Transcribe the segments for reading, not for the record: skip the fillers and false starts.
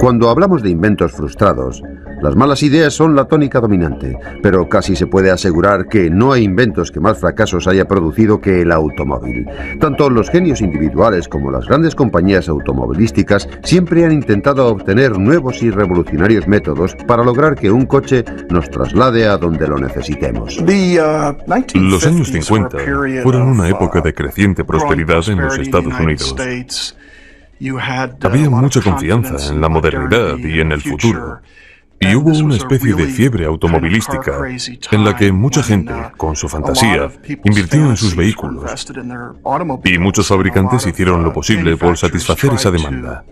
Cuando hablamos de inventos frustrados, las malas ideas son la tónica dominante, pero casi se puede asegurar que no hay inventos que más fracasos haya producido que el automóvil. Tanto los genios individuales como las grandes compañías automovilísticas siempre han intentado obtener nuevos y revolucionarios métodos para lograr que un coche nos traslade a donde lo necesitemos. Los años 50 fueron una época de creciente prosperidad en los Estados Unidos. Había mucha confianza en la modernidad y en el futuro. Y hubo una especie de fiebre automovilística en la que mucha gente, con su fantasía, invirtió en sus vehículos. Y muchos fabricantes hicieron lo posible por satisfacer esa demanda.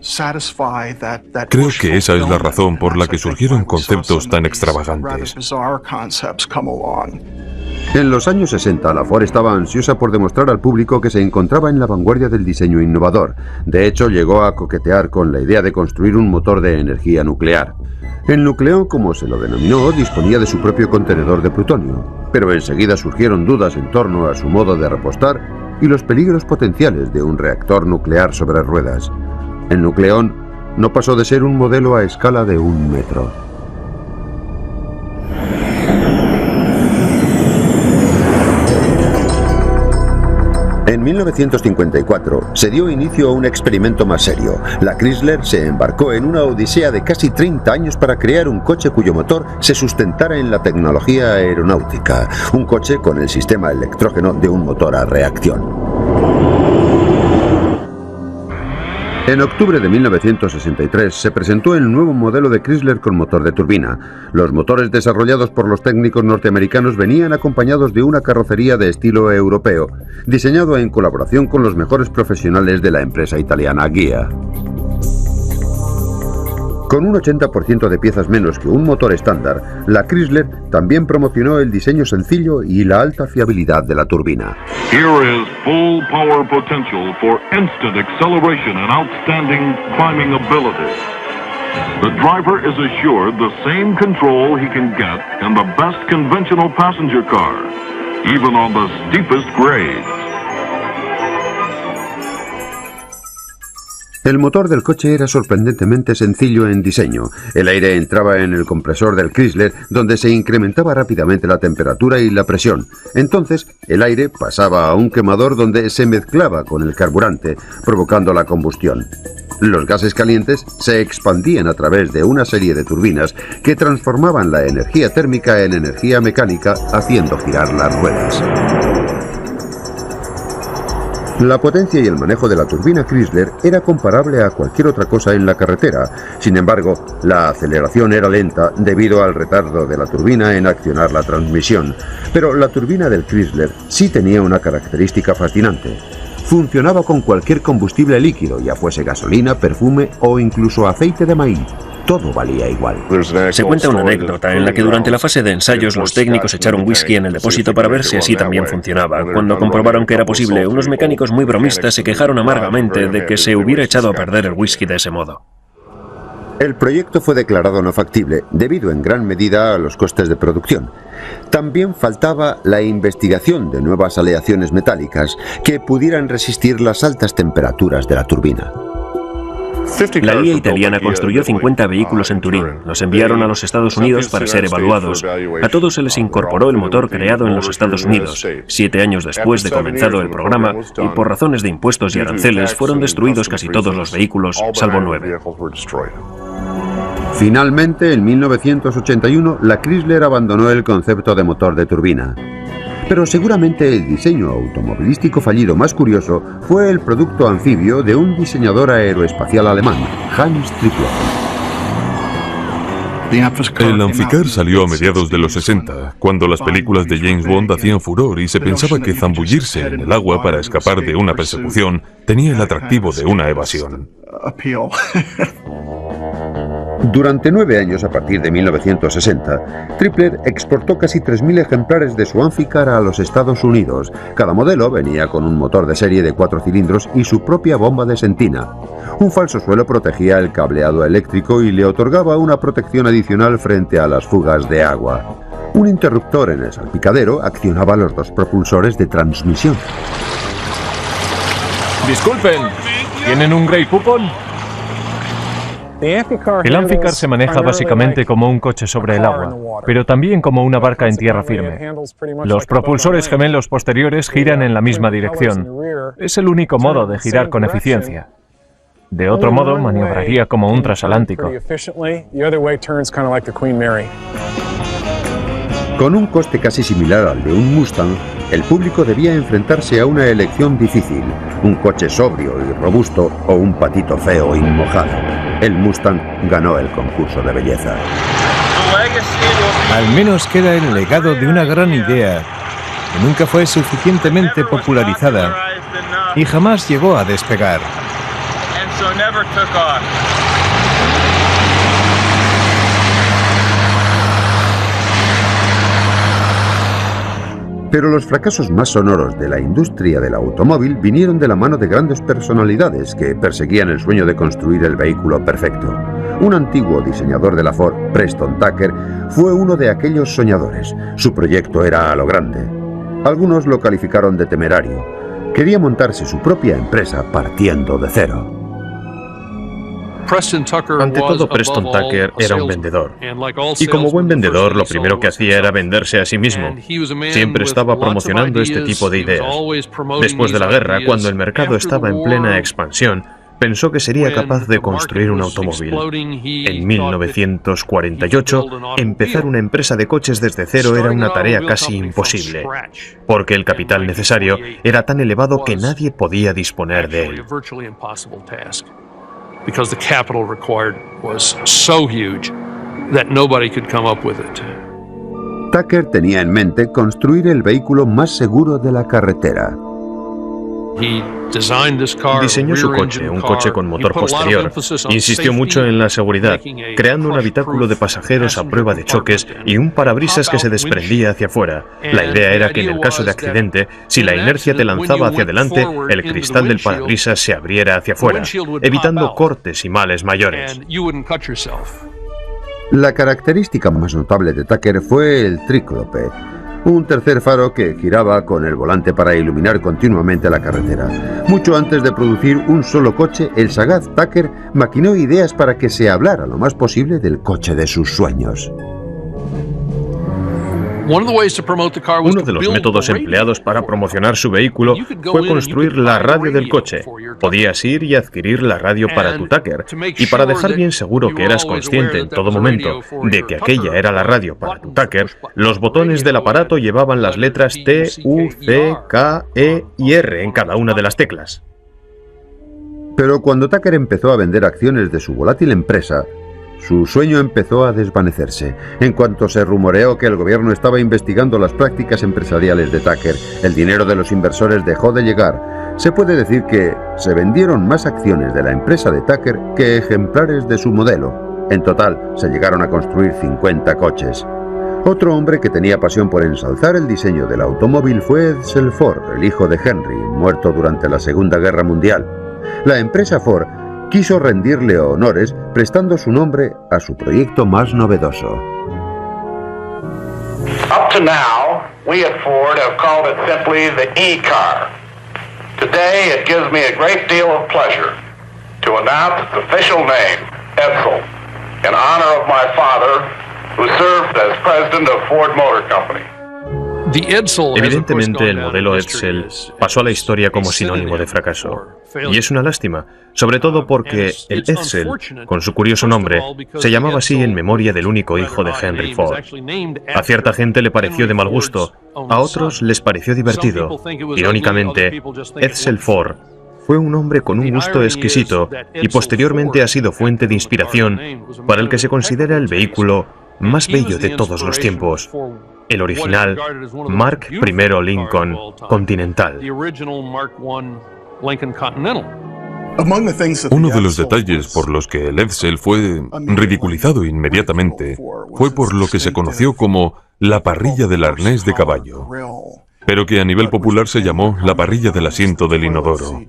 Creo que esa es la razón por la que surgieron conceptos tan extravagantes. En los años 60, la Ford estaba ansiosa por demostrar al público que se encontraba en la vanguardia del diseño innovador. De hecho, llegó a coquetear con la idea de construir un motor de energía nuclear. El Nucleón, como se lo denominó, disponía de su propio contenedor de plutonio, pero enseguida surgieron dudas en torno a su modo de repostar y los peligros potenciales de un reactor nuclear sobre ruedas. El Nucleón no pasó de ser un modelo a escala de 1 metro. En 1954 se dio inicio a un experimento más serio. La Chrysler se embarcó en una odisea de casi 30 años para crear un coche cuyo motor se sustentara en la tecnología aeronáutica. Un coche con el sistema electrógeno de un motor a reacción. En octubre de 1963 se presentó el nuevo modelo de Chrysler con motor de turbina. Los motores desarrollados por los técnicos norteamericanos venían acompañados de una carrocería de estilo europeo, diseñado en colaboración con los mejores profesionales de la empresa italiana Ghia. Con un 80% de piezas menos que un motor estándar, la Chrysler también promocionó el diseño sencillo y la alta fiabilidad de la turbina. Here is full power potential for instant acceleration and outstanding climbing ability. The driver is assured the same control he can get in the best conventional passenger car, even on the steepest grades. El motor del coche era sorprendentemente sencillo en diseño. El aire entraba en el compresor del Chrysler, donde se incrementaba rápidamente la temperatura y la presión. Entonces, el aire pasaba a un quemador donde se mezclaba con el carburante, provocando la combustión. Los gases calientes se expandían a través de una serie de turbinas que transformaban la energía térmica en energía mecánica, haciendo girar las ruedas. La potencia y el manejo de la turbina Chrysler era comparable a cualquier otra cosa en la carretera. Sin embargo, la aceleración era lenta debido al retardo de la turbina en accionar la transmisión. Pero la turbina del Chrysler sí tenía una característica fascinante. Funcionaba con cualquier combustible líquido, ya fuese gasolina, perfume o incluso aceite de maíz. Todo valía igual. Se cuenta una anécdota en la que durante la fase de ensayos los técnicos echaron whisky en el depósito para ver si así también funcionaba. Cuando comprobaron que era posible, unos mecánicos muy bromistas se quejaron amargamente de que se hubiera echado a perder el whisky de ese modo. El proyecto fue declarado no factible, debido en gran medida a los costes de producción. También faltaba la investigación de nuevas aleaciones metálicas que pudieran resistir las altas temperaturas de la turbina. La IA italiana construyó 50 vehículos en Turín. Los enviaron a los Estados Unidos para ser evaluados. A todos se les incorporó el motor creado en los Estados Unidos. 7 años después de comenzado el programa, y por razones de impuestos y aranceles, fueron destruidos casi todos los vehículos, salvo 9. Finalmente, en 1981, la Chrysler abandonó el concepto de motor de turbina. Pero seguramente el diseño automovilístico fallido más curioso fue el producto anfibio de un diseñador aeroespacial alemán, Hans Trippler. El Amficar salió a mediados de los 60, cuando las películas de James Bond hacían furor y se pensaba que zambullirse en el agua para escapar de una persecución tenía el atractivo de una evasión. Durante 9 años a partir de 1960, Trippler exportó casi 3.000 ejemplares de su Amficar a los Estados Unidos. Cada modelo venía con un motor de serie de 4 cilindros y su propia bomba de sentina. Un falso suelo protegía el cableado eléctrico y le otorgaba una protección adicional frente a las fugas de agua. Un interruptor en el salpicadero accionaba los 2 propulsores de transmisión. Disculpen, ¿tienen un Grey Poupon? El Amphicar se maneja básicamente como un coche sobre el agua, pero también como una barca en tierra firme. Los propulsores gemelos posteriores giran en la misma dirección. Es el único modo de girar con eficiencia. De otro modo, maniobraría como un transatlántico. Con un coste casi similar al de un Mustang, el público debía enfrentarse a una elección difícil: un coche sobrio y robusto o un patito feo y mojado. El Mustang ganó el concurso de belleza. Al menos queda el legado de una gran idea que nunca fue suficientemente popularizada y jamás llegó a despegar. Pero los fracasos más sonoros de la industria del automóvil vinieron de la mano de grandes personalidades que perseguían el sueño de construir el vehículo perfecto. Un antiguo diseñador de la Ford, Preston Tucker, fue uno de aquellos soñadores. Su proyecto era a lo grande. Algunos lo calificaron de temerario. Quería montarse su propia empresa partiendo de cero. Ante todo, Preston Tucker era un vendedor. Y como buen vendedor, lo primero que hacía era venderse a sí mismo. Siempre estaba promocionando este tipo de ideas. Después de la guerra, cuando el mercado estaba en plena expansión, pensó que sería capaz de construir un automóvil. En 1948, empezar una empresa de coches desde cero era una tarea casi imposible, porque el capital necesario era tan elevado que nadie podía disponer de él. Because the capital required was so huge that nobody could come up with it. Tucker tenía en mente construir el vehículo más seguro de la carretera. Diseñó su coche, un coche con motor posterior. Insistió mucho en la seguridad, creando un habitáculo de pasajeros a prueba de choques y un parabrisas que se desprendía hacia afuera. La idea era que en el caso de accidente, si la inercia te lanzaba hacia adelante, el cristal del parabrisas se abriera hacia afuera, evitando cortes y males mayores. La característica más notable de Tucker fue el tríclope, un tercer faro que giraba con el volante para iluminar continuamente la carretera. Mucho antes de producir un solo coche, el sagaz Tucker maquinó ideas para que se hablara lo más posible del coche de sus sueños. Uno de los métodos empleados para promocionar su vehículo fue construir la radio del coche. Podías ir y adquirir la radio para tu Tucker, y para dejar bien seguro que eras consciente en todo momento de que aquella era la radio para tu Tucker, los botones del aparato llevaban las letras T, U, C, K, E y R en cada una de las teclas. Pero cuando Tucker empezó a vender acciones de su volátil empresa, su sueño empezó a desvanecerse. En cuanto se rumoreó que el gobierno estaba investigando las prácticas empresariales de Tucker, el dinero de los inversores dejó de llegar. Se puede decir que se vendieron más acciones de la empresa de Tucker que ejemplares de su modelo. En total, se llegaron a construir 50 coches. Otro hombre que tenía pasión por ensalzar el diseño del automóvil fue Edsel Ford, el hijo de Henry, muerto durante la Segunda Guerra Mundial. La empresa Ford quiso rendirle honores prestando su nombre a su proyecto más novedoso. Up to now, we at Ford have called it simply the E-Car. Today, it gives me a great deal of pleasure to announce its official name, Edsel, in honor of my father, who served as president of Ford Motor Company. Evidentemente, el modelo Edsel pasó a la historia como sinónimo de fracaso. Y es una lástima, sobre todo porque el Edsel, con su curioso nombre, se llamaba así en memoria del único hijo de Henry Ford. A cierta gente le pareció de mal gusto, a otros les pareció divertido. Irónicamente, Edsel Ford fue un hombre con un gusto exquisito y posteriormente ha sido fuente de inspiración para el que se considera el vehículo más bello de todos los tiempos. El original Mark I Lincoln Continental. Uno de los detalles por los que el Edsel fue ridiculizado inmediatamente fue por lo que se conoció como la parrilla del arnés de caballo, pero que a nivel popular se llamó la parrilla del asiento del inodoro.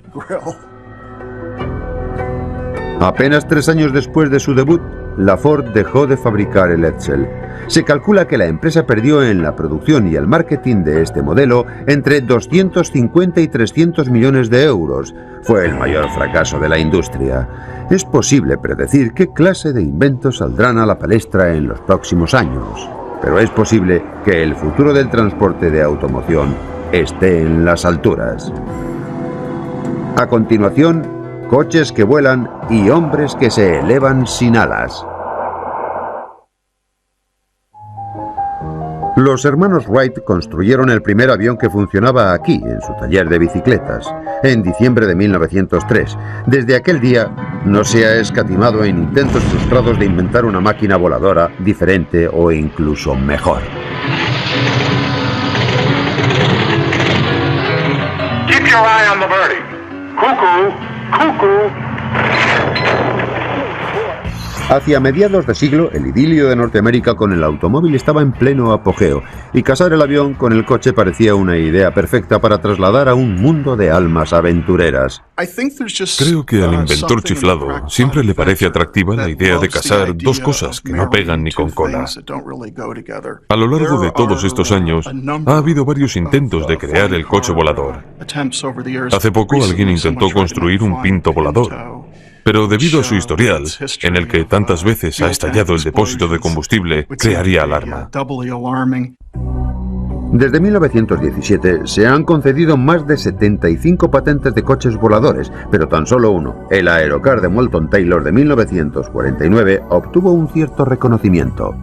Apenas 3 años después de su debut, la Ford dejó de fabricar el Edsel. Se calcula que la empresa perdió en la producción y el marketing de este modelo entre 250 y 300 millones de euros. Fue el mayor fracaso de la industria. Es posible predecir qué clase de inventos saldrán a la palestra en los próximos años, pero es posible que el futuro del transporte de automoción esté en las alturas. A continuación, coches que vuelan y hombres que se elevan sin alas. Los hermanos Wright construyeron el primer avión que funcionaba aquí, en su taller de bicicletas, en diciembre de 1903. Desde aquel día no se ha escatimado en intentos frustrados de inventar una máquina voladora diferente o incluso mejor. Keep your eye on the birdie. Cuckoo, cuckoo. Hacia mediados de siglo, el idilio de Norteamérica con el automóvil estaba en pleno apogeo, y casar el avión con el coche parecía una idea perfecta para trasladar a un mundo de almas aventureras. Creo que al inventor chiflado siempre le parece atractiva la idea de casar dos cosas que no pegan ni con cola. A lo largo de todos estos años, ha habido varios intentos de crear el coche volador. Hace poco alguien intentó construir un Pinto volador. Pero debido a su historial, en el que tantas veces ha estallado el depósito de combustible, crearía alarma. Desde 1917 se han concedido más de 75 patentes de coches voladores, pero tan solo uno, el Aerocar de Moulton Taylor de 1949, obtuvo un cierto reconocimiento.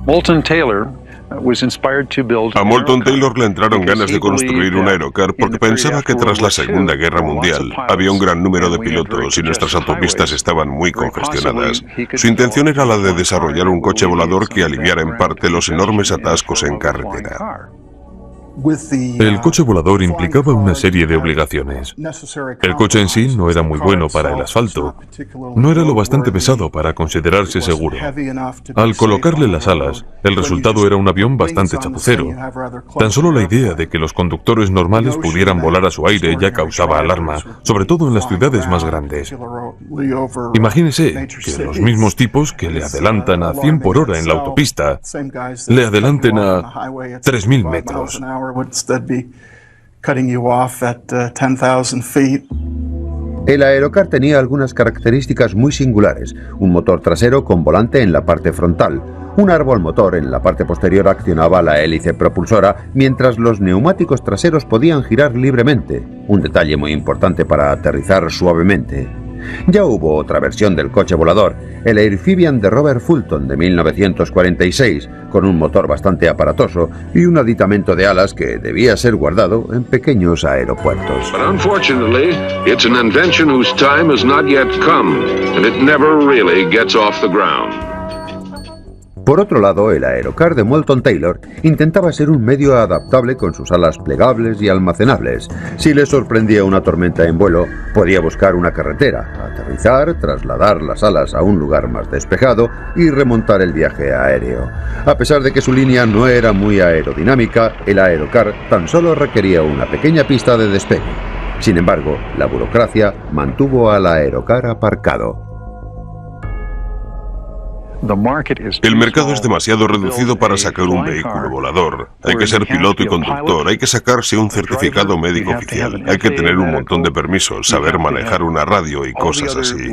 A Moulton Taylor le entraron ganas de construir un Aerocar porque pensaba que tras la Segunda Guerra Mundial había un gran número de pilotos y nuestras autopistas estaban muy congestionadas. Su intención era la de desarrollar un coche volador que aliviara en parte los enormes atascos en carretera. El coche volador implicaba una serie de obligaciones. El coche en sí no era muy bueno para el asfalto. No era lo bastante pesado para considerarse seguro. Al colocarle las alas, el resultado era un avión bastante chapucero. Tan solo la idea de que los conductores normales pudieran volar a su aire ya causaba alarma, sobre todo en las ciudades más grandes. Imagínese que los mismos tipos que le adelantan a 100 por hora en la autopista, le adelanten a 3.000 metros. El Aerocar tenía algunas características muy singulares: un motor trasero con volante en la parte frontal, un árbol motor en la parte posterior accionaba la hélice propulsora, mientras los neumáticos traseros podían girar libremente, un detalle muy importante para aterrizar suavemente. Ya hubo otra versión del coche volador, el Airphibian de Robert Fulton de 1946, con un motor bastante aparatoso y un aditamento de alas que debía ser guardado en pequeños aeropuertos. But unfortunately, it's an invention whose time has not yet come, and it never really gets off the ground. Por otro lado, el Aerocar de Moulton Taylor intentaba ser un medio adaptable con sus alas plegables y almacenables. Si le sorprendía una tormenta en vuelo, podía buscar una carretera, aterrizar, trasladar las alas a un lugar más despejado y remontar el viaje aéreo. A pesar de que su línea no era muy aerodinámica, el Aerocar tan solo requería una pequeña pista de despegue. Sin embargo, la burocracia mantuvo al Aerocar aparcado. El mercado es demasiado reducido para sacar un vehículo volador. Hay que ser piloto y conductor, hay que sacarse un certificado médico oficial, hay que tener un montón de permisos, saber manejar una radio y cosas así.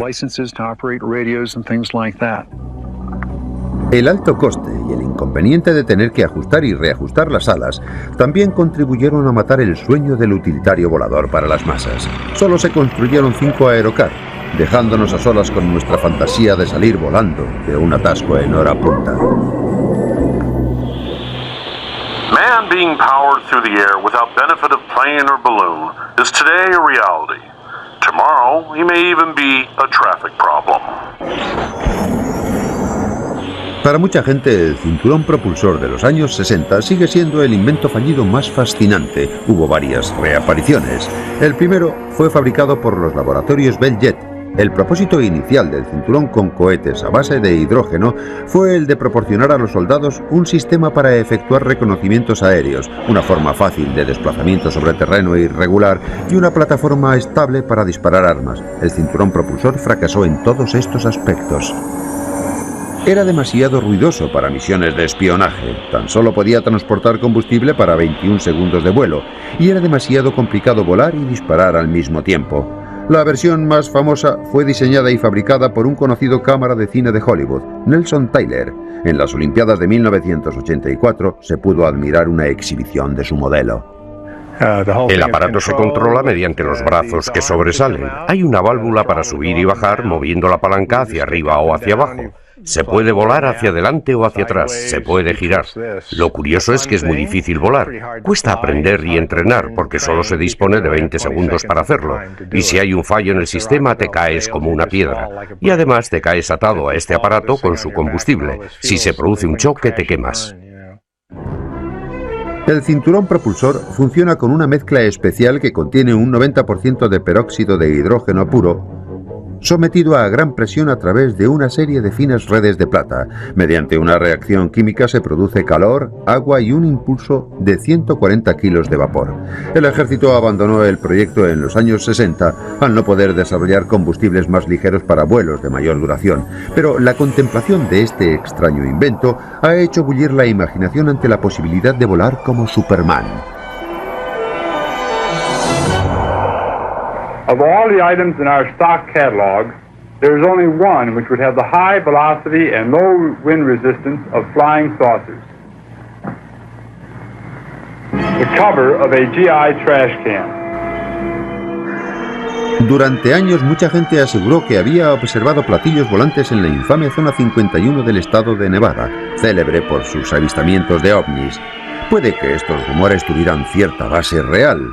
El alto coste y el inconveniente de tener que ajustar y reajustar las alas también contribuyeron a matar el sueño del utilitario volador para las masas. Solo se construyeron 5 Aerocar, dejándonos a solas con nuestra fantasía de salir volando de un atasco en hora punta. Man being powered through the air without benefit of plane or balloon is today a reality. Tomorrow, he may even be a traffic problem. Para mucha gente, el cinturón propulsor de los años 60 sigue siendo el invento fallido más fascinante. Hubo varias reapariciones. El primero fue fabricado por los laboratorios Bell Jet El propósito inicial del cinturón con cohetes a base de hidrógeno fue el de proporcionar a los soldados un sistema para efectuar reconocimientos aéreos, una forma fácil de desplazamiento sobre terreno irregular y una plataforma estable para disparar armas. El cinturón propulsor fracasó en todos estos aspectos. Era demasiado ruidoso para misiones de espionaje, tan solo podía transportar combustible para 21 segundos de vuelo, y era demasiado complicado volar y disparar al mismo tiempo. La versión más famosa fue diseñada y fabricada por un conocido cámara de cine de Hollywood, Nelson Tyler. En las Olimpiadas de 1984 se pudo admirar una exhibición de su modelo. El aparato se controla mediante los brazos que sobresalen. Hay una válvula para subir y bajar moviendo la palanca hacia arriba o hacia abajo. Se puede volar hacia adelante o hacia atrás, se puede girar. Lo curioso es que es muy difícil volar. Cuesta aprender y entrenar porque solo se dispone de 20 segundos para hacerlo. Y si hay un fallo en el sistema te caes como una piedra. Y además te caes atado a este aparato con su combustible. Si se produce un choque te quemas. El cinturón propulsor funciona con una mezcla especial que contiene un 90% de peróxido de hidrógeno puro, sometido a gran presión a través de una serie de finas redes de plata. Mediante una reacción química se produce calor, agua y un impulso de 140 kilos de vapor. El ejército abandonó el proyecto en los años 60 al no poder desarrollar combustibles más ligeros para vuelos de mayor duración, pero la contemplación de este extraño invento ha hecho bullir la imaginación ante la posibilidad de volar como Superman. Of all the items in our stock catalog, there is only one which would have the high velocity and low wind resistance of flying saucers. The cover of a GI trash can. Durante años mucha gente aseguró que había observado platillos volantes en la infame Zona 51 del estado de Nevada, célebre por sus avistamientos de ovnis. Puede que estos rumores tuvieran cierta base real.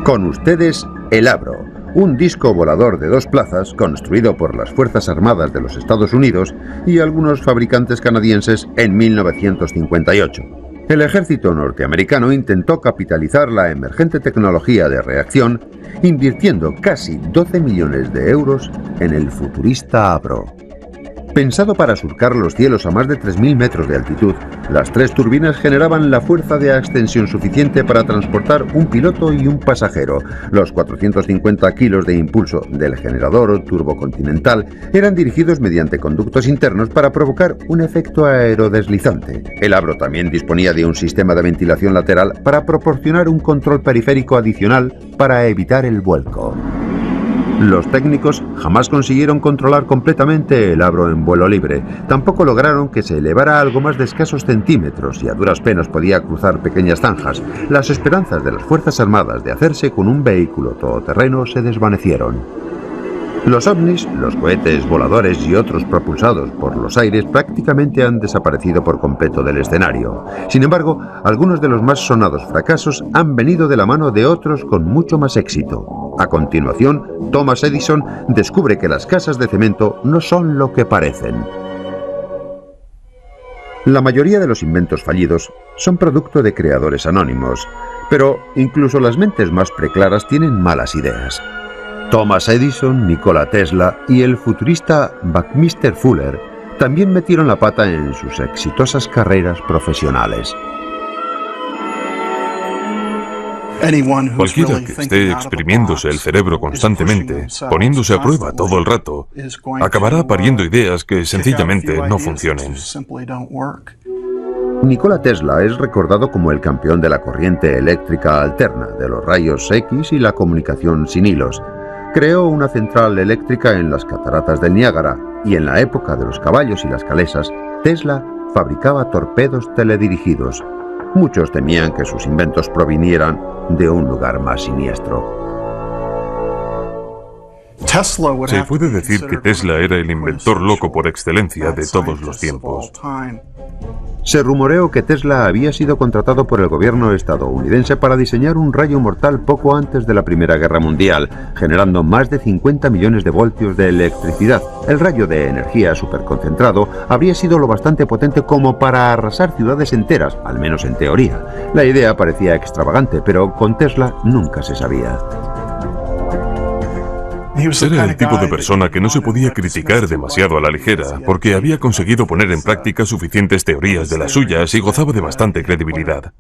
Con ustedes, el Avro, un disco volador de 2 plazas construido por las Fuerzas Armadas de los Estados Unidos y algunos fabricantes canadienses en 1958. El ejército norteamericano intentó capitalizar la emergente tecnología de reacción invirtiendo casi 12 millones de euros en el futurista Avro. Pensado para surcar los cielos a más de 3.000 metros de altitud, las 3 turbinas generaban la fuerza de ascensión suficiente para transportar un piloto y un pasajero. Los 450 kilos de impulso del generador turbocontinental eran dirigidos mediante conductos internos para provocar un efecto aerodeslizante. El Avro también disponía de un sistema de ventilación lateral para proporcionar un control periférico adicional para evitar el vuelco. Los técnicos jamás consiguieron controlar completamente el Avro en vuelo libre. Tampoco lograron que se elevara a algo más de escasos centímetros y a duras penas podía cruzar pequeñas zanjas. Las esperanzas de las Fuerzas Armadas de hacerse con un vehículo todoterreno se desvanecieron. Los ovnis, los cohetes voladores y otros propulsados por los aires prácticamente han desaparecido por completo del escenario. Sin embargo, algunos de los más sonados fracasos han venido de la mano de otros con mucho más éxito. A continuación, Thomas Edison descubre que las casas de cemento no son lo que parecen. La mayoría de los inventos fallidos son producto de creadores anónimos, pero incluso las mentes más preclaras tienen malas ideas. Thomas Edison, Nikola Tesla y el futurista Buckminster Fuller también metieron la pata en sus exitosas carreras profesionales. Cualquiera que esté exprimiéndose el cerebro constantemente, poniéndose a prueba todo el rato, acabará pariendo ideas que sencillamente no funcionen. Nikola Tesla es recordado como el campeón de la corriente eléctrica alterna, de los rayos X y la comunicación sin hilos. Creó una central eléctrica en las cataratas del Niágara y en la época de los caballos y las calesas, Tesla fabricaba torpedos teledirigidos. Muchos temían que sus inventos provinieran de un lugar más siniestro. Se puede decir que Tesla era el inventor loco por excelencia de todos los tiempos. Se rumoreó que Tesla había sido contratado por el gobierno estadounidense para diseñar un rayo mortal poco antes de la Primera Guerra Mundial, generando más de 50 millones de voltios de electricidad. El rayo de energía superconcentrado habría sido lo bastante potente como para arrasar ciudades enteras, al menos en teoría. La idea parecía extravagante, pero con Tesla nunca se sabía. Era el tipo de persona que no se podía criticar demasiado a la ligera, porque había conseguido poner en práctica suficientes teorías de las suyas y gozaba de bastante credibilidad.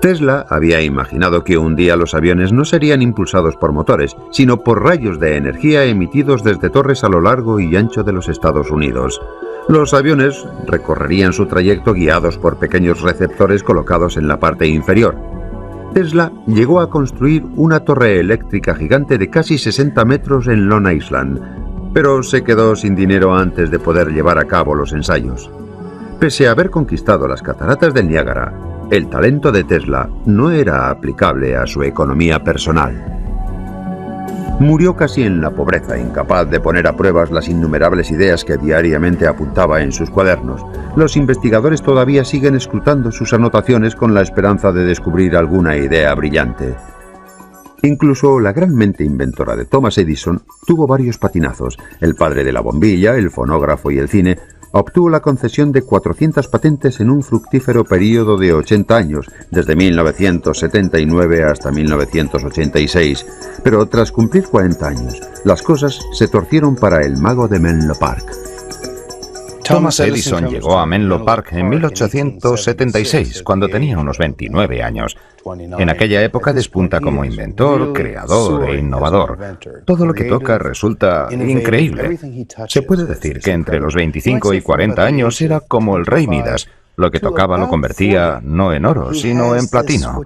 Tesla había imaginado que un día los aviones no serían impulsados por motores, sino por rayos de energía emitidos desde torres a lo largo y ancho de los Estados Unidos. Los aviones recorrerían su trayecto guiados por pequeños receptores colocados en la parte inferior. Tesla llegó a construir una torre eléctrica gigante de casi 60 metros en Long Island, pero se quedó sin dinero antes de poder llevar a cabo los ensayos. Pese a haber conquistado las cataratas del Niágara, el talento de Tesla no era aplicable a su economía personal. Murió casi en la pobreza, incapaz de poner a prueba las innumerables ideas que diariamente apuntaba en sus cuadernos. Los investigadores todavía siguen escrutando sus anotaciones con la esperanza de descubrir alguna idea brillante. Incluso la gran mente inventora de Thomas Edison tuvo varios patinazos. El padre de la bombilla, el fonógrafo y el cine obtuvo la concesión de 400 patentes en un fructífero período de 80 años, desde 1979 hasta 1986. Pero tras cumplir 40 años, las cosas se torcieron para el mago de Menlo Park. Thomas Edison llegó a Menlo Park en 1876, cuando tenía unos 29 años. En aquella época despunta como inventor, creador e innovador. Todo lo que toca resulta increíble. Se puede decir que entre los 25 y 40 años era como el rey Midas. Lo que tocaba lo convertía no en oro, sino en platino.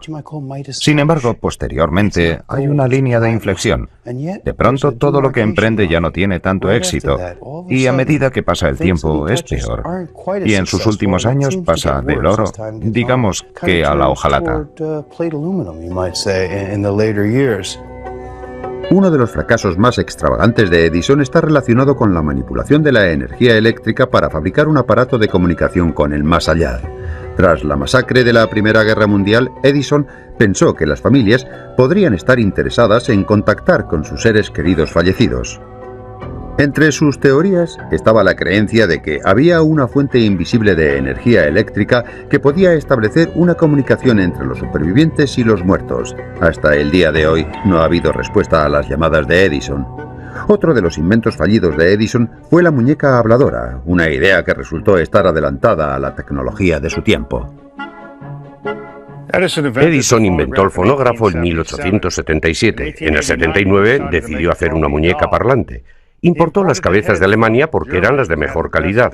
Sin embargo, posteriormente hay una línea de inflexión. De pronto todo lo que emprende ya no tiene tanto éxito, y a medida que pasa el tiempo es peor. Y en sus últimos años pasa del oro, digamos que a la hojalata. Uno de los fracasos más extravagantes de Edison está relacionado con la manipulación de la energía eléctrica para fabricar un aparato de comunicación con el más allá. Tras la masacre de la Primera Guerra Mundial, Edison pensó que las familias podrían estar interesadas en contactar con sus seres queridos fallecidos. Entre sus teorías estaba la creencia de que había una fuente invisible de energía eléctrica que podía establecer una comunicación entre los supervivientes y los muertos. Hasta el día de hoy no ha habido respuesta a las llamadas de Edison. Otro de los inventos fallidos de Edison fue la muñeca habladora, una idea que resultó estar adelantada a la tecnología de su tiempo. Edison inventó el fonógrafo en 1877. En el 79 decidió hacer una muñeca parlante. Importó las cabezas de Alemania porque eran las de mejor calidad.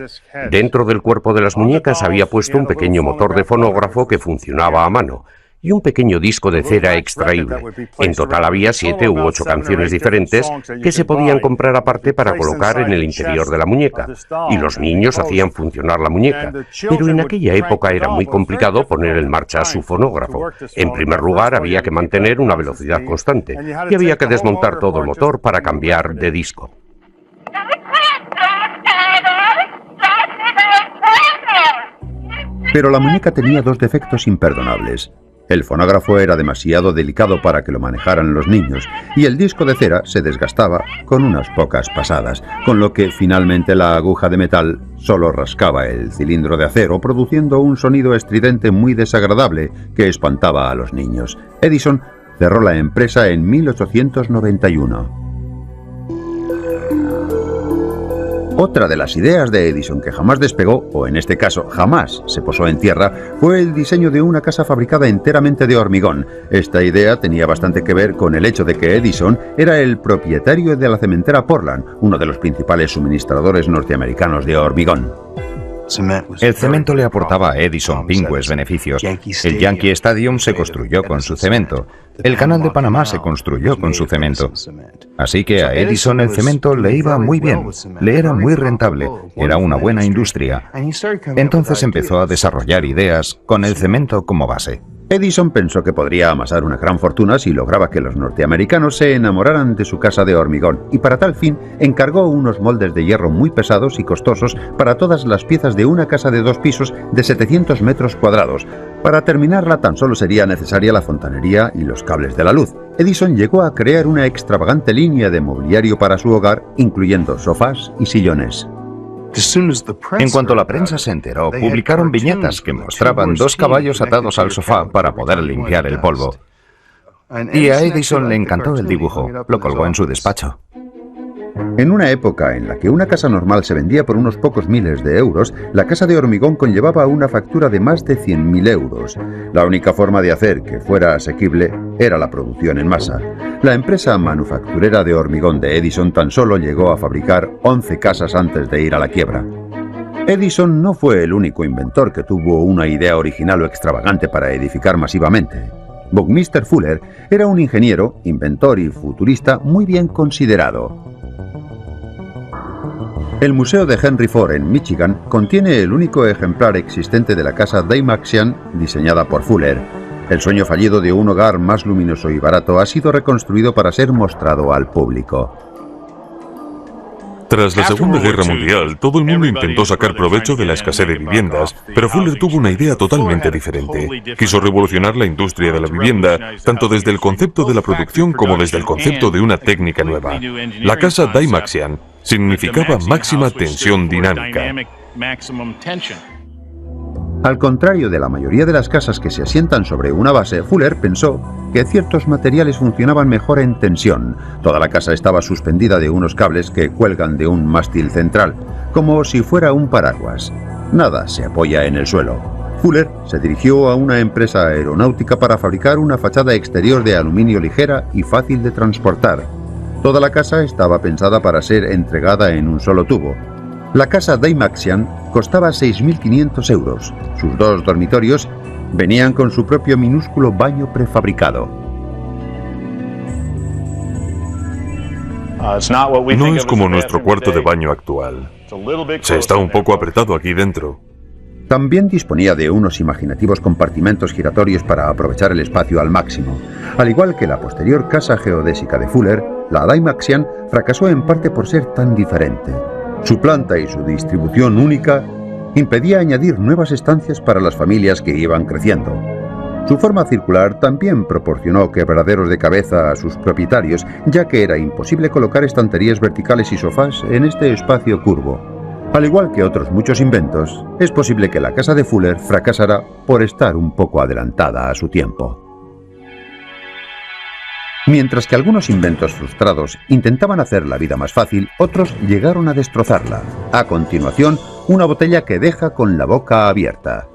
Dentro del cuerpo de las muñecas había puesto un pequeño motor de fonógrafo que funcionaba a mano y un pequeño disco de cera extraíble. En total había 7 u 8 canciones diferentes que se podían comprar aparte para colocar en el interior de la muñeca, y los niños hacían funcionar la muñeca. Pero en aquella época era muy complicado poner en marcha su fonógrafo. En primer lugar, había que mantener una velocidad constante y había que desmontar todo el motor para cambiar de disco. Pero la muñeca tenía dos defectos imperdonables. El fonógrafo era demasiado delicado para que lo manejaran los niños, y el disco de cera se desgastaba con unas pocas pasadas, con lo que finalmente la aguja de metal solo rascaba el cilindro de acero, produciendo un sonido estridente muy desagradable que espantaba a los niños. Edison cerró la empresa en 1891. Otra de las ideas de Edison que jamás despegó, o en este caso jamás se posó en tierra, fue el diseño de una casa fabricada enteramente de hormigón. Esta idea tenía bastante que ver con el hecho de que Edison era el propietario de la cementera Portland, uno de los principales suministradores norteamericanos de hormigón. El cemento le aportaba a Edison pingües beneficios. El Yankee Stadium se construyó con su cemento. El Canal de Panamá se construyó con su cemento. Así que a Edison el cemento le iba muy bien, le era muy rentable, era una buena industria. Entonces empezó a desarrollar ideas con el cemento como base. Edison pensó que podría amasar una gran fortuna si lograba que los norteamericanos se enamoraran de su casa de hormigón, y para tal fin encargó unos moldes de hierro muy pesados y costosos para todas las piezas de una casa de 2 pisos de 700 metros cuadrados. Para terminarla tan solo sería necesaria la fontanería y los cables de la luz. Edison llegó a crear una extravagante línea de mobiliario para su hogar, incluyendo sofás y sillones. En cuanto la prensa se enteró, publicaron viñetas que mostraban 2 caballos atados al sofá para poder limpiar el polvo. Y a Edison le encantó el dibujo. Lo colgó en su despacho. En una época en la que una casa normal se vendía por unos pocos miles de euros, la casa de hormigón conllevaba una factura de más de 100.000 euros. La única forma de hacer que fuera asequible era la producción en masa. La empresa manufacturera de hormigón de Edison tan solo llegó a fabricar 11 casas antes de ir a la quiebra. Edison no fue el único inventor que tuvo una idea original o extravagante para edificar masivamente. Buckminster Fuller era un ingeniero, inventor y futurista muy bien considerado. El Museo de Henry Ford en Michigan contiene el único ejemplar existente de la casa Dymaxion diseñada por Fuller. El sueño fallido de un hogar más luminoso y barato ha sido reconstruido para ser mostrado al público. Tras la Segunda Guerra Mundial, todo el mundo intentó sacar provecho de la escasez de viviendas, pero Fuller tuvo una idea totalmente diferente. Quiso revolucionar la industria de la vivienda, tanto desde el concepto de la producción como desde el concepto de una técnica nueva. La casa Dymaxion significaba máxima tensión dinámica. Al contrario de la mayoría de las casas que se asientan sobre una base, Fuller pensó que ciertos materiales funcionaban mejor en tensión. Toda la casa estaba suspendida de unos cables que cuelgan de un mástil central, como si fuera un paraguas. Nada se apoya en el suelo. Fuller se dirigió a una empresa aeronáutica para fabricar una fachada exterior de aluminio ligera y fácil de transportar. Toda la casa estaba pensada para ser entregada en un solo tubo. La casa Dymaxion costaba 6.500 euros. Sus 2 dormitorios venían con su propio minúsculo baño prefabricado. No es como nuestro cuarto de baño actual. Se está un poco apretado aquí dentro. También disponía de unos imaginativos compartimentos giratorios para aprovechar el espacio al máximo. Al igual que la posterior casa geodésica de Fuller, la Dymaxion fracasó en parte por ser tan diferente. Su planta y su distribución única impedía añadir nuevas estancias para las familias que iban creciendo. Su forma circular también proporcionó quebraderos de cabeza a sus propietarios, ya que era imposible colocar estanterías verticales y sofás en este espacio curvo. Al igual que otros muchos inventos, es posible que la casa de Fuller fracasara por estar un poco adelantada a su tiempo. Mientras que algunos inventos frustrados intentaban hacer la vida más fácil, otros llegaron a destrozarla. A continuación, una botella que deja con la boca abierta.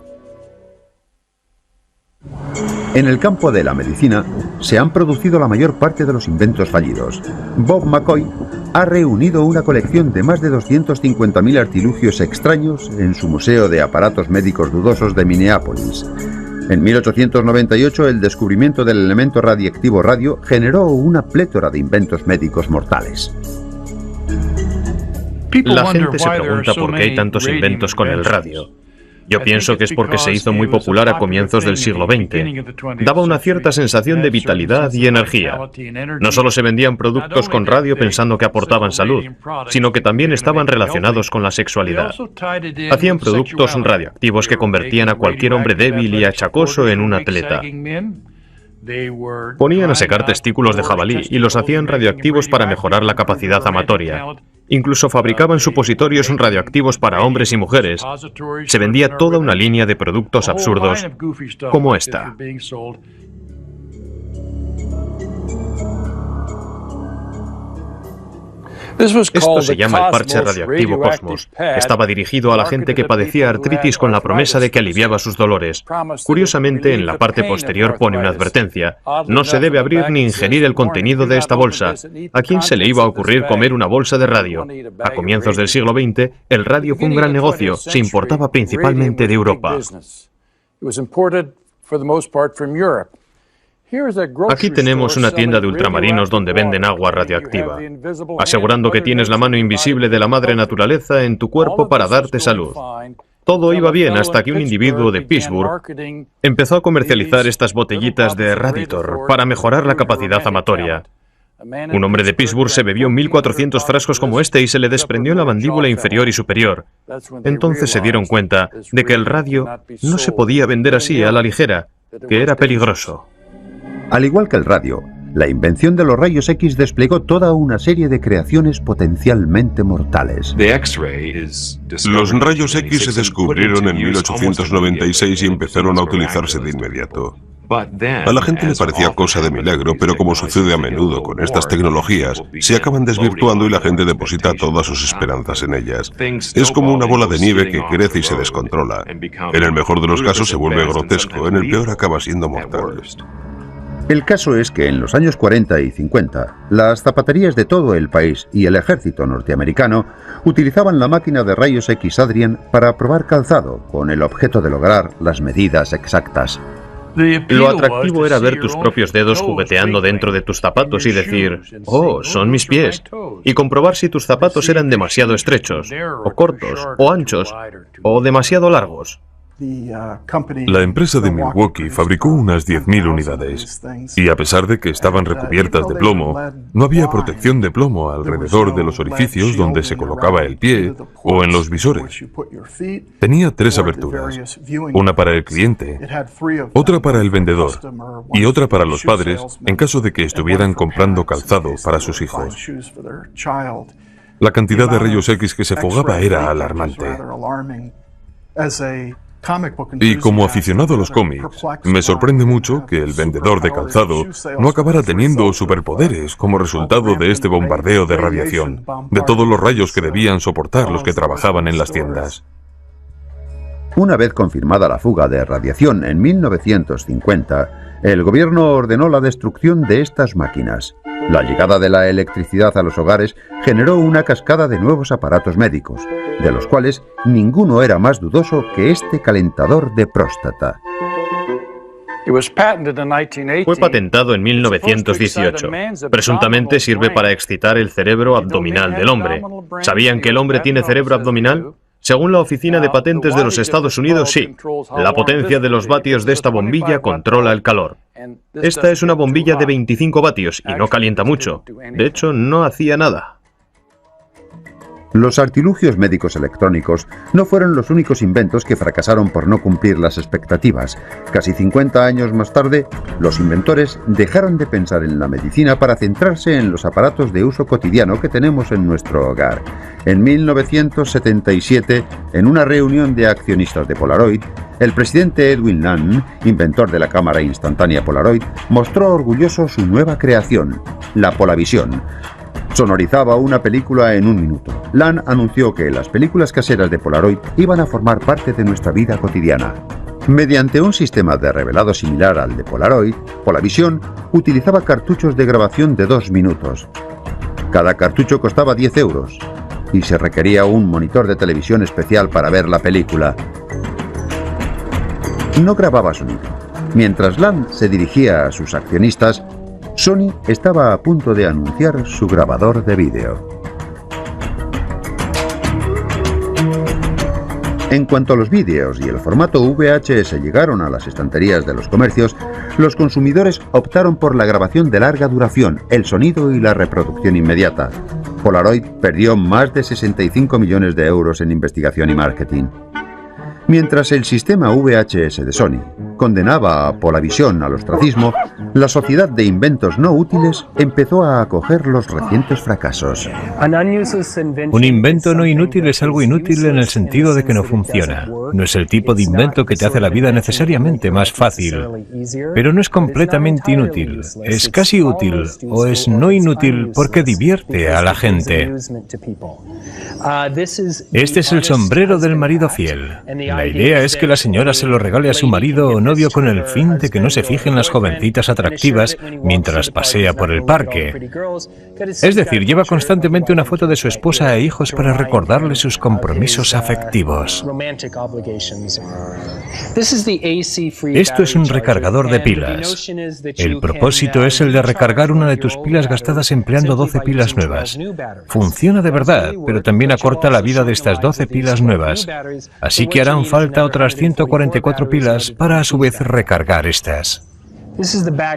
En el campo de la medicina, se han producido la mayor parte de los inventos fallidos. Bob McCoy ha reunido una colección de más de 250.000 artilugios extraños en su Museo de Aparatos Médicos Dudosos de Minneapolis. En 1898, el descubrimiento del elemento radiactivo radio generó una plétora de inventos médicos mortales. La gente se pregunta por qué hay tantos inventos con el radio. Yo pienso que es porque se hizo muy popular a comienzos del siglo XX. Daba una cierta sensación de vitalidad y energía. No solo se vendían productos con radio pensando que aportaban salud, sino que también estaban relacionados con la sexualidad. Hacían productos radioactivos que convertían a cualquier hombre débil y achacoso en un atleta. Ponían a secar testículos de jabalí y los hacían radioactivos para mejorar la capacidad amatoria. Incluso fabricaban supositorios radioactivos para hombres y mujeres. Se vendía toda una línea de productos absurdos como esta. Esto se llama el parche radioactivo Cosmos. Estaba dirigido a la gente que padecía artritis con la promesa de que aliviaba sus dolores. Curiosamente, en la parte posterior pone una advertencia. No se debe abrir ni ingerir el contenido de esta bolsa. ¿A quién se le iba a ocurrir comer una bolsa de radio? A comienzos del siglo XX, el radio fue un gran negocio. Se importaba principalmente de Europa. Aquí tenemos una tienda de ultramarinos donde venden agua radioactiva, asegurando que tienes la mano invisible de la madre naturaleza en tu cuerpo para darte salud. Todo iba bien hasta que un individuo de Pittsburgh empezó a comercializar estas botellitas de Raditor para mejorar la capacidad amatoria. Un hombre de Pittsburgh se bebió 1.400 frascos como este y se le desprendió la mandíbula inferior y superior. Entonces se dieron cuenta de que el radio no se podía vender así a la ligera, que era peligroso. Al igual que el radio, la invención de los rayos X desplegó toda una serie de creaciones potencialmente mortales. Los rayos X se descubrieron en 1896 y empezaron a utilizarse de inmediato. A la gente le parecía cosa de milagro, pero como sucede a menudo con estas tecnologías, se acaban desvirtuando y la gente deposita todas sus esperanzas en ellas. Es como una bola de nieve que crece y se descontrola. En el mejor de los casos se vuelve grotesco, en el peor acaba siendo mortal. El caso es que en los años 40 y 50, las zapaterías de todo el país y el ejército norteamericano utilizaban la máquina de rayos X Adrian para probar calzado, con el objeto de lograr las medidas exactas. Lo atractivo era ver tus propios dedos jugueteando dentro de tus zapatos y decir, «Oh, son mis pies», y comprobar si tus zapatos eran demasiado estrechos, o cortos, o anchos, o demasiado largos. La empresa de Milwaukee fabricó unas 10.000 unidades, y a pesar de que estaban recubiertas de plomo, no había protección de plomo alrededor de los orificios donde se colocaba el pie o en los visores. Tenía 3 aberturas, una para el cliente, otra para el vendedor y otra para los padres en caso de que estuvieran comprando calzado para sus hijos. La cantidad de rayos X que se fogaba era alarmante. Y como aficionado a los cómics, me sorprende mucho que el vendedor de calzado no acabara teniendo superpoderes como resultado de este bombardeo de radiación, de todos los rayos que debían soportar los que trabajaban en las tiendas. Una vez confirmada la fuga de radiación en 1950, el gobierno ordenó la destrucción de estas máquinas. La llegada de la electricidad a los hogares generó una cascada de nuevos aparatos médicos, de los cuales ninguno era más dudoso que este calentador de próstata. Fue patentado en 1918. Presuntamente sirve para excitar el cerebro abdominal del hombre. ¿Sabían que el hombre tiene cerebro abdominal? Según la Oficina de Patentes de los Estados Unidos, sí. La potencia de los vatios de esta bombilla controla el calor. Esta es una bombilla de 25 vatios y no calienta mucho. De hecho, no hacía nada. Los artilugios médicos electrónicos no fueron los únicos inventos que fracasaron por no cumplir las expectativas. Casi 50 años más tarde, los inventores dejaron de pensar en la medicina para centrarse en los aparatos de uso cotidiano que tenemos en nuestro hogar. En 1977, en una reunión de accionistas de Polaroid, el presidente Edwin Land, inventor de la cámara instantánea Polaroid, mostró orgulloso su nueva creación, la Polavisión. Sonorizaba una película en 1 minuto. Land anunció que las películas caseras de Polaroid iban a formar parte de nuestra vida cotidiana. Mediante un sistema de revelado similar al de Polaroid, Polavisión utilizaba cartuchos de grabación de 2 minutos. Cada cartucho costaba 10 euros y se requería un monitor de televisión especial para ver la película. No grababa sonido. Mientras Land se dirigía a sus accionistas, Sony estaba a punto de anunciar su grabador de vídeo. En cuanto a los vídeos y el formato VHS llegaron a las estanterías de los comercios, los consumidores optaron por la grabación de larga duración, el sonido y la reproducción inmediata. Polaroid perdió más de 65 millones de euros en investigación y marketing. Mientras el sistema VHS de Sony condenaba a Polavisión al ostracismo, la Sociedad de Inventos No Útiles empezó a acoger los recientes fracasos. Un invento no inútil es algo inútil en el sentido de que no funciona. No es el tipo de invento que te hace la vida necesariamente más fácil, pero no es completamente inútil. Es casi útil o es no inútil porque divierte a la gente. Este es el sombrero del marido fiel. La idea es que la señora se lo regale a su marido o novio con el fin de que no se fijen las jovencitas atractivas mientras pasea por el parque. Es decir, lleva constantemente una foto de su esposa e hijos para recordarle sus compromisos afectivos. Esto es un recargador de pilas. El propósito es el de recargar una de tus pilas gastadas empleando 12 pilas nuevas. Funciona de verdad, pero también acorta la vida de estas 12 pilas nuevas. Así que harán falta otras 144 pilas para a su vez recargar estas.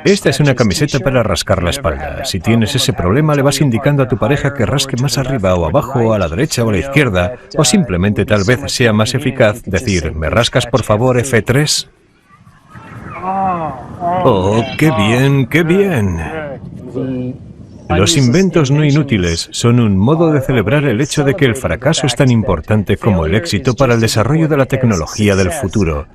Esta es una camiseta para rascar la espalda. Si tienes ese problema, le vas indicando a tu pareja que rasque más arriba o abajo, a la derecha o a la izquierda, o simplemente tal vez sea más eficaz decir, ¿me rascas por favor F3? ¡Oh, qué bien, qué bien! Los inventos no inútiles son un modo de celebrar el hecho de que el fracaso es tan importante como el éxito para el desarrollo de la tecnología del futuro.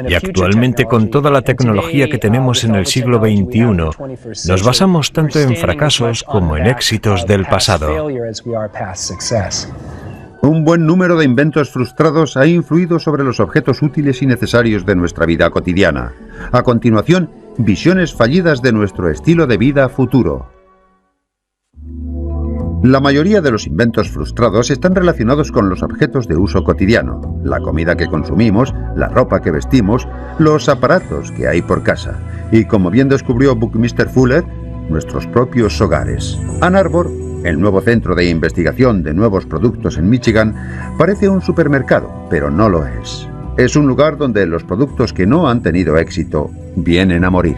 Y actualmente, con toda la tecnología que tenemos en el siglo XXI, nos basamos tanto en fracasos como en éxitos del pasado. Un buen número de inventos frustrados ha influido sobre los objetos útiles y necesarios de nuestra vida cotidiana. A continuación, visiones fallidas de nuestro estilo de vida futuro. La mayoría de los inventos frustrados están relacionados con los objetos de uso cotidiano, la comida que consumimos, la ropa que vestimos, los aparatos que hay por casa y, como bien descubrió Buckminster Fuller, nuestros propios hogares. Ann Arbor, el nuevo centro de investigación de nuevos productos en Michigan, parece un supermercado, pero no lo es. Es un lugar donde los productos que no han tenido éxito vienen a morir.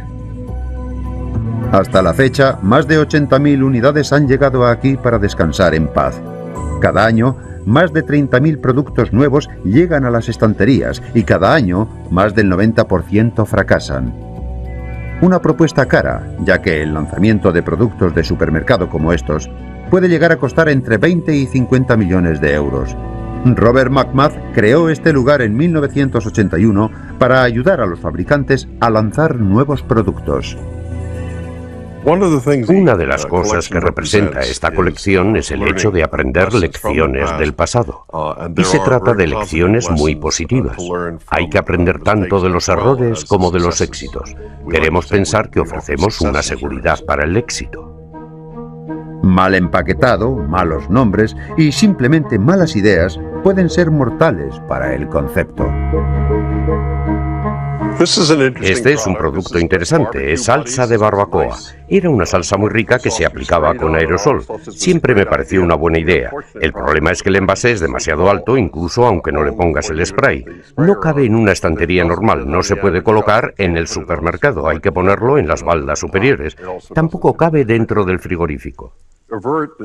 Hasta la fecha, más de 80.000 unidades han llegado aquí para descansar en paz. Cada año, más de 30.000 productos nuevos llegan a las estanterías y cada año, más del 90% fracasan. Una propuesta cara, ya que el lanzamiento de productos de supermercado como estos puede llegar a costar entre 20 y 50 millones de euros. Robert McMath creó este lugar en 1981 para ayudar a los fabricantes a lanzar nuevos productos. Una de las cosas que representa esta colección es el hecho de aprender lecciones del pasado. Y se trata de lecciones muy positivas. Hay que aprender tanto de los errores como de los éxitos. Queremos pensar que ofrecemos una seguridad para el éxito. Mal empaquetado, malos nombres y simplemente malas ideas pueden ser mortales para el concepto. Este es un producto interesante, es salsa de barbacoa. Era una salsa muy rica que se aplicaba con aerosol. Siempre me pareció una buena idea. El problema es que el envase es demasiado alto, incluso aunque no le pongas el spray. No cabe en una estantería normal, no se puede colocar en el supermercado, hay que ponerlo en las baldas superiores. Tampoco cabe dentro del frigorífico.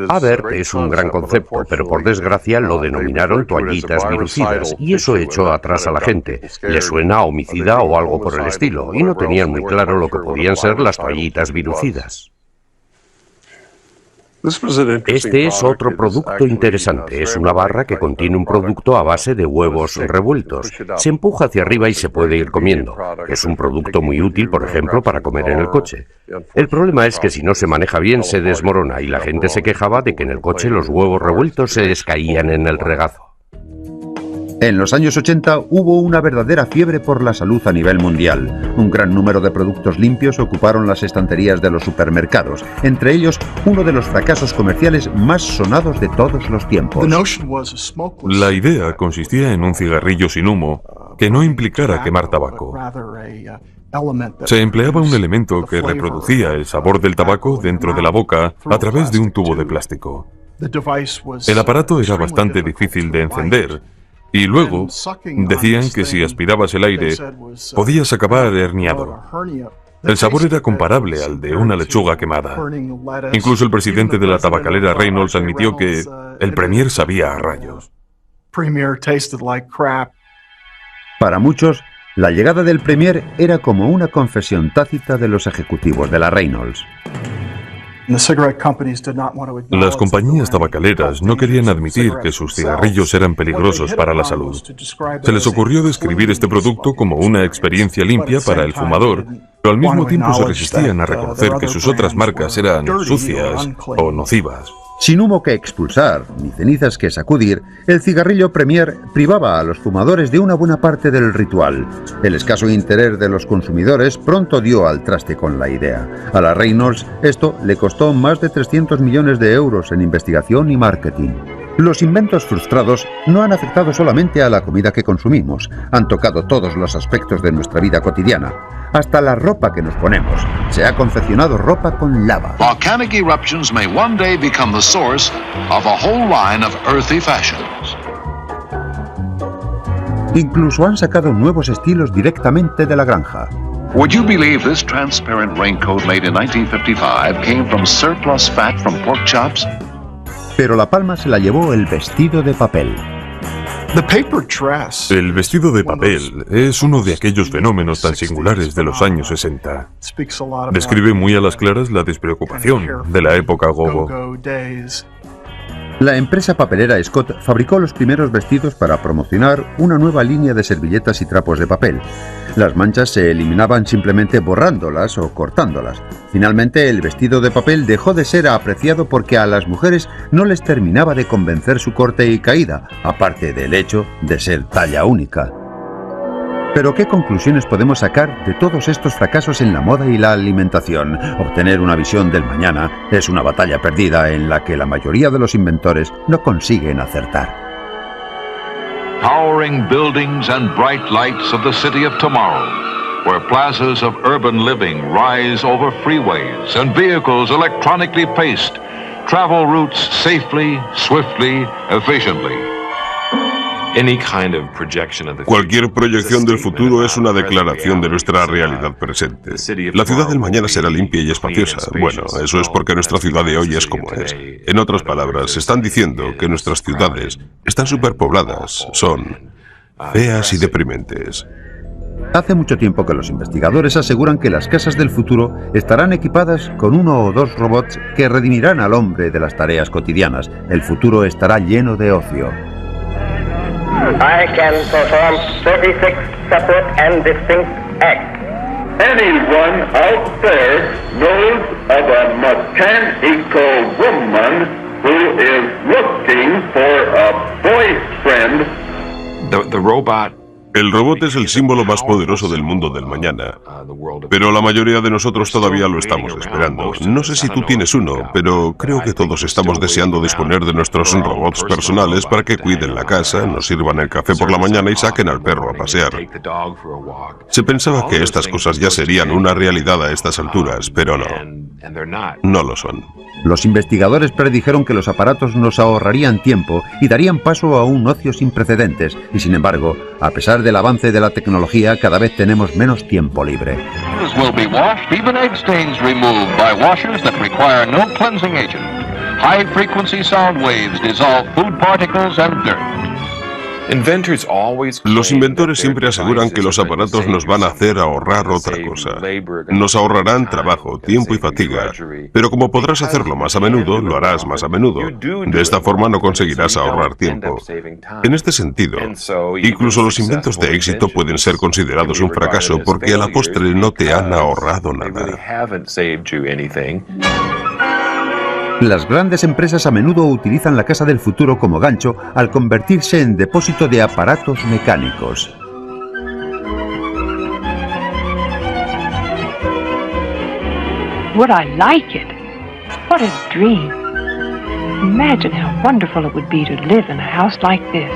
Avert es un gran concepto, pero por desgracia lo denominaron toallitas virucidas, y eso echó atrás a la gente. Le suena a homicida o algo por el estilo, y no tenían muy claro lo que podían ser las toallitas virucidas. Este es otro producto interesante. Es una barra que contiene un producto a base de huevos revueltos. Se empuja hacia arriba y se puede ir comiendo. Es un producto muy útil, por ejemplo, para comer en el coche. El problema es que si no se maneja bien se desmorona y la gente se quejaba de que en el coche los huevos revueltos se les caían en el regazo. En los años 80 hubo una verdadera fiebre por la salud a nivel mundial. Un gran número de productos limpios ocuparon las estanterías de los supermercados, entre ellos uno de los fracasos comerciales más sonados de todos los tiempos. La idea consistía en un cigarrillo sin humo que no implicara quemar tabaco. Se empleaba un elemento que reproducía el sabor del tabaco dentro de la boca a través de un tubo de plástico. El aparato era bastante difícil de encender, y luego decían que si aspirabas el aire, podías acabar herniado. El sabor era comparable al de una lechuga quemada. Incluso el presidente de la tabacalera Reynolds admitió que el Premier sabía a rayos. Para muchos, la llegada del Premier era como una confesión tácita de los ejecutivos de la Reynolds. Las compañías tabacaleras no querían admitir que sus cigarrillos eran peligrosos para la salud. Se les ocurrió describir este producto como una experiencia limpia para el fumador, pero al mismo tiempo se resistían a reconocer que sus otras marcas eran sucias o nocivas. Sin humo que expulsar, ni cenizas que sacudir, el cigarrillo Premier privaba a los fumadores de una buena parte del ritual. El escaso interés de los consumidores pronto dio al traste con la idea. A la Reynolds esto le costó más de 300 millones de euros en investigación y marketing. Los inventos frustrados no han afectado solamente a la comida que consumimos, han tocado todos los aspectos de nuestra vida cotidiana, hasta la ropa que nos ponemos. Se ha confeccionado ropa con lava. Volcanic eruptions may one day become the source of a whole line of earthy fashions. Incluso han sacado nuevos estilos directamente de la granja. Would you believe this transparent raincoat made in 1955 came from surplus fat from pork chops? Pero la palma se la llevó el vestido de papel. El vestido de papel es uno de aquellos fenómenos tan singulares de los años 60. Describe muy a las claras la despreocupación de la época gogo. La empresa papelera Scott fabricó los primeros vestidos para promocionar una nueva línea de servilletas y trapos de papel. Las manchas se eliminaban simplemente borrándolas o cortándolas. Finalmente, el vestido de papel dejó de ser apreciado porque a las mujeres no les terminaba de convencer su corte y caída, aparte del hecho de ser talla única. Pero ¿qué conclusiones podemos sacar de todos estos fracasos en la moda y la alimentación? Obtener una visión del mañana es una batalla perdida en la que la mayoría de los inventores no consiguen acertar. Towering buildings and bright lights of the city of tomorrow, where plazas of urban living rise over freeways and vehicles electronically paced, travel routes safely, swiftly, efficiently. Cualquier proyección del futuro es una declaración de nuestra realidad presente. La ciudad del mañana será limpia y espaciosa. Bueno, eso es porque nuestra ciudad de hoy es como es. En otras palabras, están diciendo que nuestras ciudades están superpobladas, son feas y deprimentes. Hace mucho tiempo que los investigadores aseguran que las casas del futuro estarán equipadas con 1 o 2 robots que redimirán al hombre de las tareas cotidianas. El futuro estará lleno de ocio. I can perform 36 separate and distinct acts. Anyone out there knows of a mechanical woman who is looking for a boyfriend. The robot. El robot es el símbolo más poderoso del mundo del mañana, pero la mayoría de nosotros todavía lo estamos esperando. No sé si tú tienes uno, pero creo que todos estamos deseando disponer de nuestros robots personales para que cuiden la casa, nos sirvan el café por la mañana y saquen al perro a pasear. Se pensaba que estas cosas ya serían una realidad a estas alturas, pero no. No lo son. Los investigadores predijeron que los aparatos nos ahorrarían tiempo y darían paso a un ocio sin precedentes, y sin embargo, a pesar del avance de la tecnología, cada vez tenemos menos tiempo libre. Will be washed, even egg stains removed by washers that require no cleansing agent. High frequency sound waves dissolve food particles and dirt. Los inventores siempre aseguran que los aparatos nos van a hacer ahorrar otra cosa. Nos ahorrarán trabajo, tiempo y fatiga. Pero como podrás hacerlo más a menudo, lo harás más a menudo. De esta forma no conseguirás ahorrar tiempo. En este sentido, incluso los inventos de éxito pueden ser considerados un fracaso porque a la postre no te han ahorrado nada. Las grandes empresas a menudo utilizan la casa del futuro como gancho al convertirse en depósito de aparatos mecánicos. Would I like it? What a dream. Imagine how wonderful it would be to live in a house like this.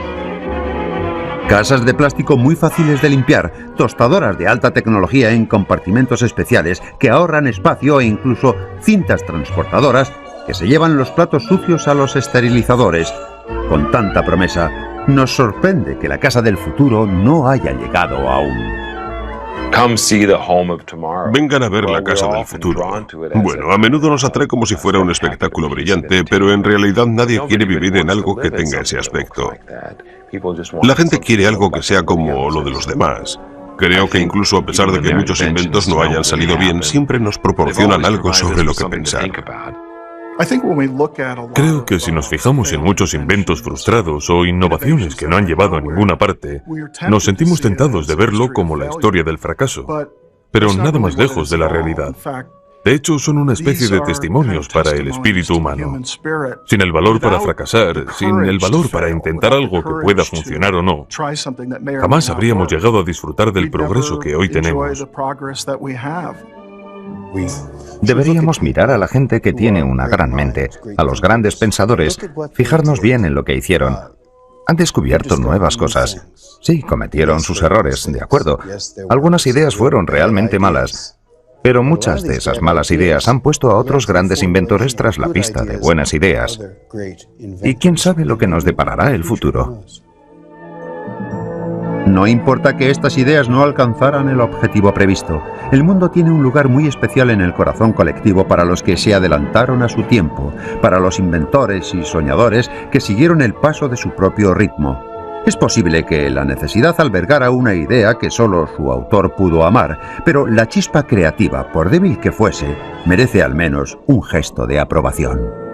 Casas de plástico muy fáciles de limpiar, tostadoras de alta tecnología en compartimentos especiales que ahorran espacio e incluso cintas transportadoras que se llevan los platos sucios a los esterilizadores. Con tanta promesa, nos sorprende que la casa del futuro no haya llegado aún. Vengan a ver la casa del futuro. Bueno, a menudo nos atrae como si fuera un espectáculo brillante, pero en realidad nadie quiere vivir en algo que tenga ese aspecto. La gente quiere algo que sea como lo de los demás. Creo que incluso a pesar de que muchos inventos no hayan salido bien, siempre nos proporcionan algo sobre lo que pensar. Creo que si nos fijamos en muchos inventos frustrados o innovaciones que no han llevado a ninguna parte, nos sentimos tentados de verlo como la historia del fracaso, pero nada más lejos de la realidad. De hecho, son una especie de testimonios para el espíritu humano. Sin el valor para fracasar, sin el valor para intentar algo que pueda funcionar o no, jamás habríamos llegado a disfrutar del progreso que hoy tenemos. Deberíamos mirar a la gente que tiene una gran mente, a los grandes pensadores, fijarnos bien en lo que hicieron. Han descubierto nuevas cosas. Sí, cometieron sus errores, de acuerdo. Algunas ideas fueron realmente malas, pero muchas de esas malas ideas han puesto a otros grandes inventores tras la pista de buenas ideas. Y quién sabe lo que nos deparará el futuro. No importa que estas ideas no alcanzaran el objetivo previsto. El mundo tiene un lugar muy especial en el corazón colectivo para los que se adelantaron a su tiempo, para los inventores y soñadores que siguieron el paso de su propio ritmo. Es posible que la necesidad albergara una idea que solo su autor pudo amar, pero la chispa creativa, por débil que fuese, merece al menos un gesto de aprobación.